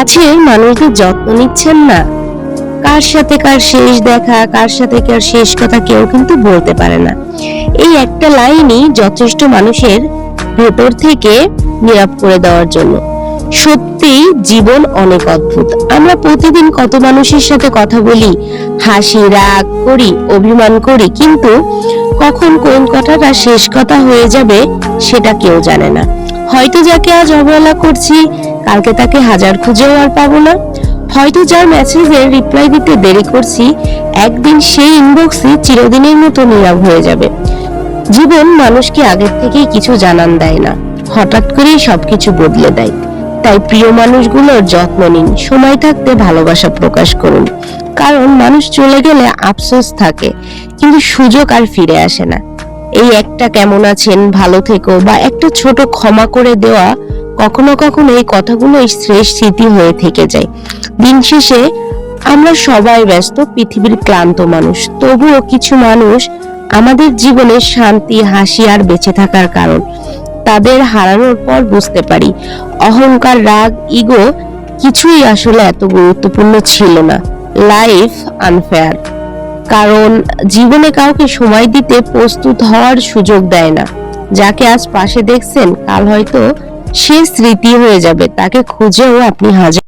কাছের মানুষদের যত্ন নিচ্ছেন না। কার সাথে কার শেষ দেখা, কার সাথে কার শেষ কথা কেউ কিন্তু বলতে পারে না। এই একটা লাইনই যথেষ্ট মানুষের ভেতর থেকে নীরব করে দেওয়ার জন্য। সত্যি জীবন অনেক অদ্ভুত। আমরা প্রতিদিন কত মানুষের সাথে কথা বলি, হাসি, রাগ করি, অভিমান করি, কিন্তু কখন কোন কথাটা শেষ কথা হয়ে যাবে সেটা কেউ জানে না। হয়তো যাকে আজ অবহেলা করছি, কালকে তাকে হাজার খুঁজেও আর পাবো না। হয়তো যার মেসেজের রিপ্লাই দিতে দেরি করছি, একদিন সেই ইনবক্সই চিরদিনের মতো নীরব হয়ে যাবে। জীবন মানুষকে আগের থেকেই কিছু জানান দেয় না, হঠাৎ করেই সবকিছু বদলে দেয়। তাই প্রিয় মানুষগুলোর যত্ন নিন, সময় থাকতে ভালোবাসা প্রকাশ করুন। কারণ মানুষ চলে গেলে আফসোস থাকে, কিন্তু সুযোগ আর ফিরে আসে না। এই একটা কেমন আছেন, ভালো থেকো বা একটা ছোট ক্ষমা করে দেওয়া, কখনো কখনো এই কথাগুলো শ্রেষ্ঠ স্মৃতি হয়ে থেকে যায়। দিন শেষে আমরা সবাই ব্যস্ত, পৃথিবীর ক্লান্ত মানুষ, তবুও কিছু মানুষ আমাদের জীবনে শান্তি, হাসি আর বেঁচে থাকার কারণ। তাদের হারানোর পর বুঝতে পারি অহংকার, রাগ, ইগো কিছুই আসলে এত গুরুত্বপূর্ণ ছিল না। লাইফ আনফেয়ার, কারণ জীবনে কাউকে সময় দিতে প্রস্তুত হওয়ার সুযোগ দেয় না। যাকে আজ পাশে দেখছেন, কাল হয়তো সে স্মৃতি হয়ে যাবে, তাকে খুঁজেও আপনি হাজার